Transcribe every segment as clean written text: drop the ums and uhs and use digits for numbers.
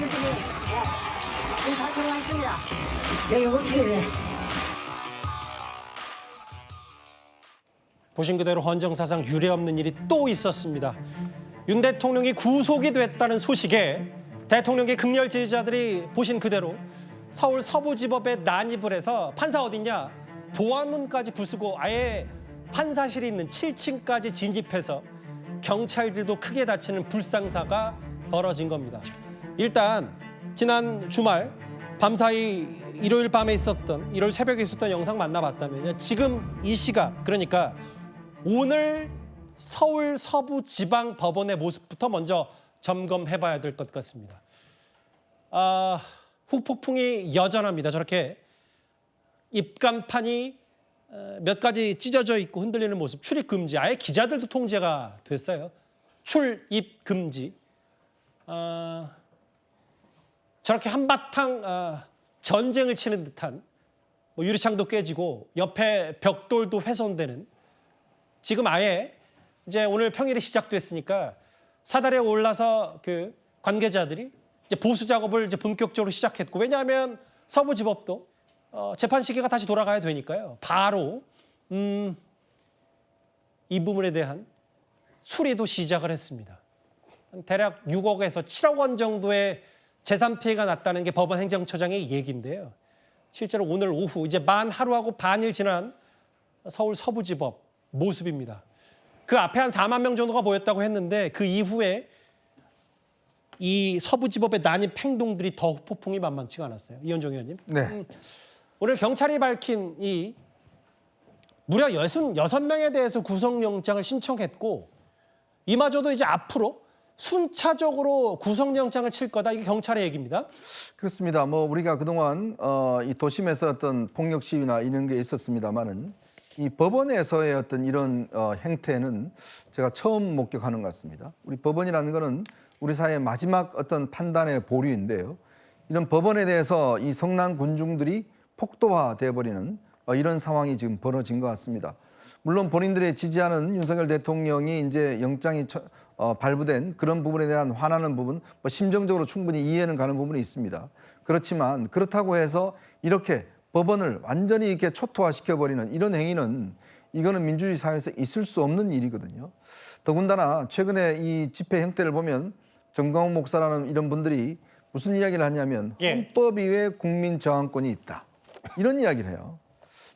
다 들어와 있습니다. 여기 어떻게 돼? 보신 그대로 헌정사상 유례없는 일이 또 있었습니다. 윤 대통령이 구속이 됐다는 소식에 대통령의 극렬 지지자들이 보신 그대로 서울 서부지법에 난입을 해서 판사 어딨냐? 보안문까지 부수고 아예 판사실이 있는 7층까지 진입해서 경찰들도 크게 다치는 불상사가 벌어진 겁니다. 일단 지난 주말 밤사이 일요일 밤에 있었던, 일요일 새벽에 있었던 영상 만나봤다면요. 지금 이 시각, 그러니까 오늘 서울 서부지방법원의 모습부터 먼저 점검해봐야 될 것 같습니다. 후폭풍이 여전합니다. 저렇게 입간판이 몇 가지 찢어져 있고 흔들리는 모습, 출입 금지. 아예 기자들도 통제가 됐어요. 출입 금지. 저렇게 한바탕 전쟁을 치는 듯한 뭐 유리창도 깨지고 옆에 벽돌도 훼손되는, 지금 아예 이제 오늘 평일이 시작됐으니까 사다리에 올라서 그 관계자들이 이제 보수 작업을 이제 본격적으로 시작했고, 왜냐하면 서부지법도 재판 시기가 다시 돌아가야 되니까요. 바로 이 부분에 대한 수리도 시작을 했습니다. 대략 6억에서 7억 원 정도의 재산 피해가 났다는 게 법원 행정처장의 얘기인데요. 실제로 오늘 오후 이제 만 하루하고 반일 지난 서울 서부지법 모습입니다. 그 앞에 한 4만 명 정도가 모였다고 했는데 그 이후에 이 서부지법의 난입 행동들이 더 폭풍이 만만치가 않았어요. 이현정 의원님. 네. 오늘 경찰이 밝힌 이 무려 66명에 대해서 구속영장을 신청했고, 이마저도 이제 앞으로 순차적으로 구속영장을 칠 거다. 이게 경찰의 얘기입니다. 그렇습니다. 뭐 우리가 그동안 이 도심에서 어떤 폭력 시위나 이런 게 있었습니다만은 이 법원에서의 어떤 이런 행태는 제가 처음 목격하는 것 같습니다. 우리 법원이라는 거는 우리 사회의 마지막 어떤 판단의 보류인데요. 이런 법원에 대해서 이 성난 군중들이 폭도화돼 버리는 이런 상황이 지금 벌어진 것 같습니다. 물론 본인들의 지지하는 윤석열 대통령이 이제 영장이 발부된 그런 부분에 대한 화나는 부분, 뭐 심정적으로 충분히 이해는 가는 부분이 있습니다. 그렇지만 그렇다고 해서 이렇게 법원을 완전히 이렇게 초토화시켜 버리는 이런 행위는 이거는 민주주의 사회에서 있을 수 없는 일이거든요. 더군다나 최근에 이 집회 형태를 보면 정광훈 목사라는 이런 분들이 무슨 이야기를 하냐면 헌법 이외에 국민 저항권이 있다. 이런 이야기를 해요.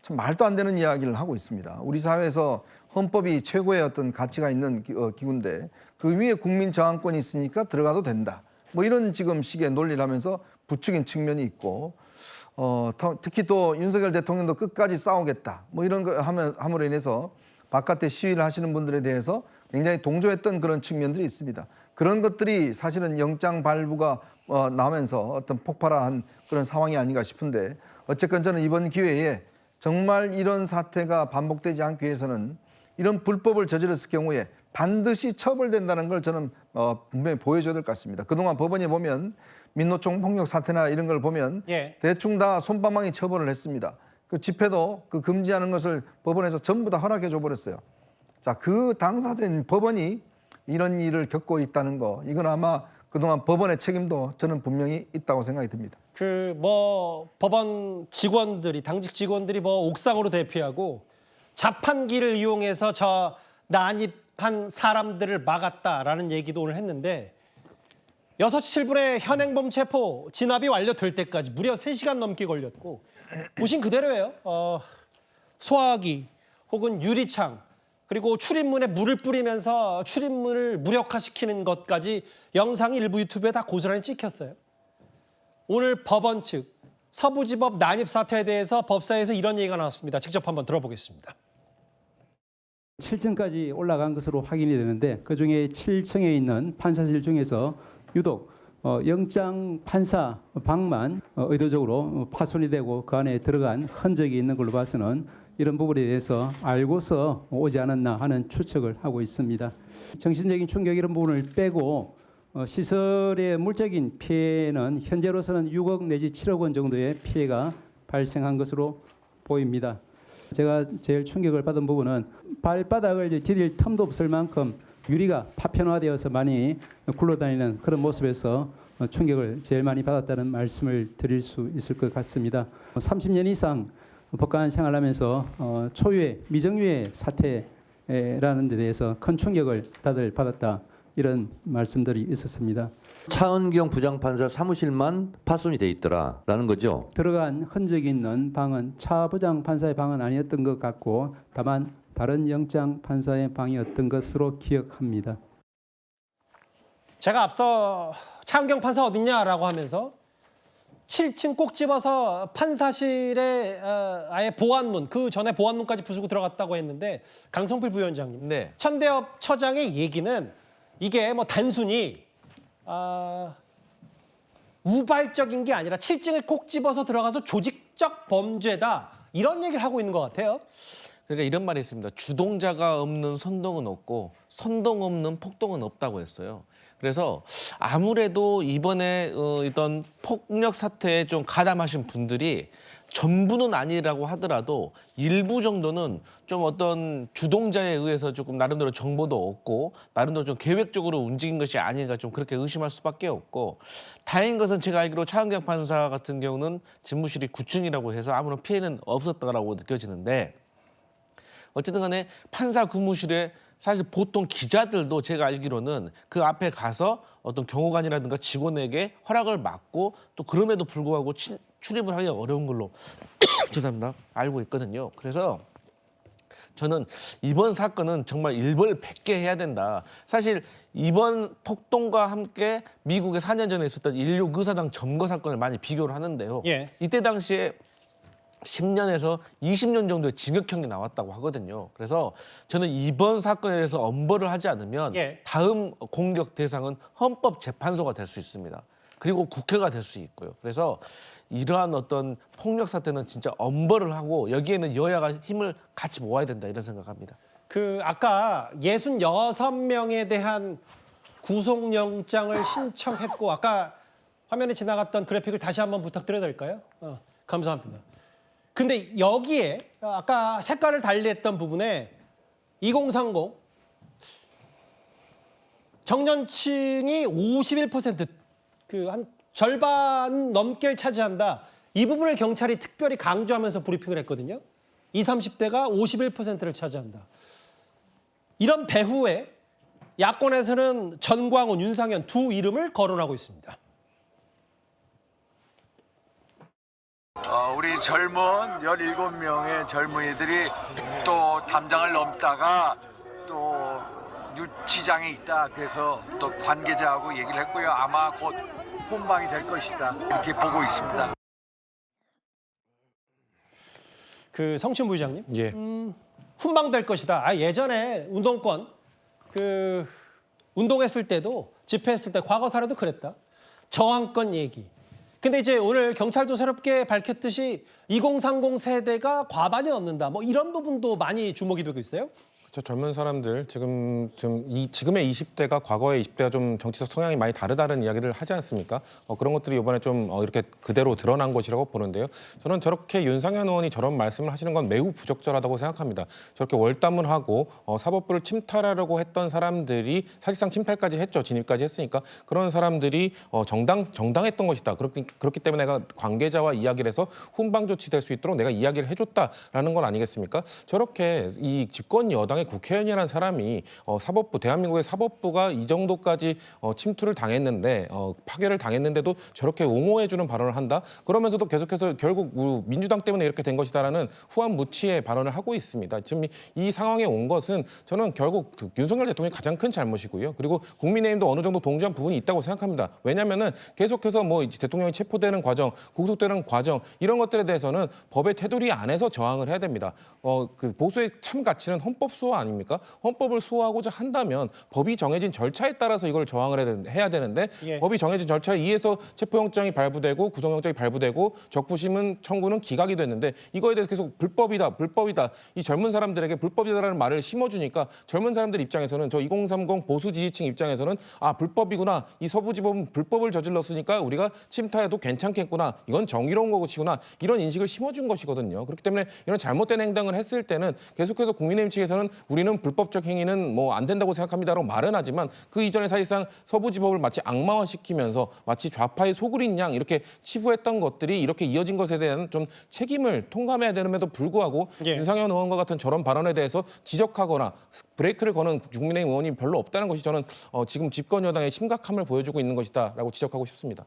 참 말도 안 되는 이야기를 하고 있습니다. 우리 사회에서 헌법이 최고의 어떤 가치가 있는 기구인데 그 위에 국민 저항권이 있으니까 들어가도 된다. 뭐 이런 지금 식의 논리를 하면서 부추긴 측면이 있고, 특히 또 윤석열 대통령도 끝까지 싸우겠다. 뭐 이런 거 함으로 인해서 바깥에 시위를 하시는 분들에 대해서 굉장히 동조했던 그런 측면들이 있습니다. 그런 것들이 사실은 영장 발부가 나오면서 어떤 폭발한 그런 상황이 아닌가 싶은데, 어쨌건 저는 이번 기회에 정말 이런 사태가 반복되지 않기 위해서는 이런 불법을 저질렀을 경우에 반드시 처벌된다는 걸 저는 분명히 보여줘야 될 것 같습니다. 그동안 법원에 보면 민노총 폭력 사태나 이런 걸 보면 대충 다 솜방망이 처벌을 했습니다. 그 집회도 그 금지하는 것을 법원에서 전부 다 허락해 줘 버렸어요. 자, 그 당사자인 법원이 이런 일을 겪고 있다는 거, 이건 아마 그동안 법원의 책임도 저는 분명히 있다고 생각이 듭니다. 그 뭐 법원 직원들이, 당직 직원들이 뭐 옥상으로 대피하고 자판기를 이용해서 저 난입한 사람들을 막았다라는 얘기도 오늘 했는데, 6시 7분에 현행범 체포 진압이 완료될 때까지 무려 3시간 넘게 걸렸고, 보신 그대로예요. 소화기 혹은 유리창, 그리고 출입문에 물을 뿌리면서 출입문을 무력화시키는 것까지 영상이 일부 유튜브에 다 고스란히 찍혔어요. 오늘 법원 측 서부지법 난입 사태에 대해서 법사위에서 이런 얘기가 나왔습니다. 직접 한번 들어보겠습니다. 7층까지 올라간 것으로 확인이 되는데, 그중에 7층에 있는 판사실 중에서 유독 영장 판사 방만 의도적으로 파손이 되고 그 안에 들어간 흔적이 있는 걸로 봐서는 이런 부분에 대해서 알고서 오지 않았나 하는 추측을 하고 있습니다. 정신적인 충격 이런 부분을 빼고 시설의 물적인 피해는 현재로서는 6억 내지 7억 원 정도의 피해가 발생한 것으로 보입니다. 제가 제일 충격을 받은 부분은 발바닥을 디딜 틈도 없을 만큼 유리가 파편화되어서 많이 굴러다니는 그런 모습에서 충격을 제일 많이 받았다는 말씀을 드릴 수 있을 것 같습니다. 30년 이상 법관 생활하면서 초유의 미정유의 사태라는 데 대해서 큰 충격을 다들 받았다, 이런 말씀들이 있었습니다. 차은경 부장판사 사무실만 파손이 돼 있더라라는 거죠. 들어간 흔적이 있는 방은 차 부장판사의 방은 아니었던 것 같고 다만 다른 영장 판사의 방이었던 것으로 기억합니다. 제가 앞서 차은경 판사 어딨냐라고 하면서 7층 꼭 집어서 판사실에 아예 보안문, 그 전에 보안문까지 부수고 들어갔다고 했는데, 강성필 부위원장님, 네. 천대엽 처장의 얘기는 이게 뭐 단순히 우발적인 게 아니라 7층을 꼭 집어서 들어가서 조직적 범죄다, 이런 얘기를 하고 있는 것 같아요. 그러니까 이런 말이 있습니다. 주동자가 없는 선동은 없고 선동 없는 폭동은 없다고 했어요. 그래서 아무래도 이번에 이런 폭력 사태에 좀 가담하신 분들이 전부는 아니라고 하더라도 일부 정도는 좀 어떤 주동자에 의해서 조금 나름대로 정보도 얻고 나름대로 좀 계획적으로 움직인 것이 아닌가, 좀 그렇게 의심할 수밖에 없고, 다행인 것은 제가 알기로 차은경 판사 같은 경우는 집무실이 9층이라고 해서 아무런 피해는 없었다고 느껴지는데, 어쨌든 간에 판사 근무실에 사실 보통 기자들도 제가 알기로는 그 앞에 가서 어떤 경호관이라든가 직원에게 허락을 받고 또 그럼에도 불구하고 출입을 하기가 어려운 걸로 죄송합니다. 알고 있거든요. 그래서 저는 이번 사건은 정말 일벌백계 해야 된다. 사실 이번 폭동과 함께 미국에 4년 전에 있었던 인류 의사당 점거 사건을 많이 비교를 하는데요. 예. 이때 당시에 10년에서 20년 정도의 징역형이 나왔다고 하거든요. 그래서 저는 이번 사건에 대해서 엄벌을 하지 않으면 예. 다음 공격 대상은 헌법재판소가 될 수 있습니다. 그리고 국회가 될 수 있고요. 그래서 이러한 어떤 폭력 사태는 진짜 엄벌을 하고 여기에는 여야가 힘을 같이 모아야 된다, 이런 생각합니다. 그 아까 66명에 대한 구속영장을 신청했고, 아까 화면에 지나갔던 그래픽을 다시 한번 부탁드려도 될까요? 감사합니다. 근데 여기에 아까 색깔을 달리했던 부분에 2030 정년층이 51%, 그 한 절반 넘게 차지한다. 이 부분을 경찰이 특별히 강조하면서 브리핑을 했거든요. 20, 30대가 51%를 차지한다. 이런 배후에 야권에서는 전광훈, 윤상현 두 이름을 거론하고 있습니다. 우리 젊은 17명의 젊은이들이 또 담장을 넘다가 또 유치장에 있다. 그래서 또 관계자하고 얘기를 했고요. 아마 곧 훈방이 될 것이다, 이렇게 보고 있습니다. 그 성춘 부의장님, 예. 훈방될 것이다. 예전에 운동권 그 운동했을 때도, 집회했을 때 과거 사례도 그랬다. 저항권 얘기. 근데 이제 오늘 경찰도 새롭게 밝혔듯이 2030 세대가 과반이 넘는다. 뭐 이런 부분도 많이 주목이 되고 있어요. 저 젊은 사람들 지금의 20대가 과거의 20대가 좀 정치적 성향이 많이 다르다는 이야기를 하지 않습니까? 그런 것들이 이번에 좀 이렇게 그대로 드러난 것이라고 보는데요. 저는 저렇게 윤상현 의원이 저런 말씀을 하시는 건 매우 부적절하다고 생각합니다. 저렇게 월담을 하고 사법부를 침탈하려고 했던 사람들이 사실상 침탈까지 했죠. 진입까지 했으니까 그런 사람들이 정당했던 것이다. 그렇기 때문에 내가 관계자와 이야기를 해서 훈방 조치될 수 있도록 내가 이야기를 해줬다라는 건 아니겠습니까? 저렇게 이 집권 여당의 국회의원이라는 사람이 대한민국의 사법부가 이 정도까지 침투를 당했는데 파괴를 당했는데도 저렇게 옹호해주는 발언을 한다? 그러면서도 계속해서 결국 민주당 때문에 이렇게 된 것이다라는 후한무치의 발언을 하고 있습니다. 지금 이 상황에 온 것은 저는 결국 윤석열 대통령이 가장 큰 잘못이고요. 그리고 국민의힘도 어느 정도 동조한 부분이 있다고 생각합니다. 왜냐하면은 계속해서 대통령이 체포되는 과정, 구속되는 과정 이런 것들에 대해서는 법의 테두리 안에서 저항을 해야 됩니다. 그 보수의 참 가치는 헌법 수호 아닙니까? 헌법을 수호하고자 한다면 법이 정해진 절차에 따라서 이걸 저항을 해야 되는데 예. 법이 정해진 절차에 의해서 체포영장이 발부되고 구속영장이 발부되고 적부심은 청구는 기각이 됐는데 이거에 대해서 계속 불법이다. 이 젊은 사람들에게 불법이다라는 말을 심어주니까 젊은 사람들 입장에서는 저 2030 보수 지지층 입장에서는 불법이구나. 이 서부지법은 불법을 저질렀으니까 우리가 침탈해도 괜찮겠구나. 이건 정의로운 것이구나. 이런 인식을 심어준 것이거든요. 그렇기 때문에 이런 잘못된 행동을 했을 때는 계속해서 국민의힘 측에서는 우리는 불법적 행위는 뭐 안 된다고 생각합니다라고 말은 하지만 그 이전에 사실상 서부지법을 마치 악마화시키면서 마치 좌파의 소굴인 양 이렇게 치부했던 것들이 이렇게 이어진 것에 대한 좀 책임을 통감해야 되는데도 불구하고 예. 윤상현 의원과 같은 저런 발언에 대해서 지적하거나 브레이크를 거는 국민의힘 의원이 별로 없다는 것이 저는 지금 집권 여당의 심각함을 보여주고 있는 것이다라고 지적하고 싶습니다.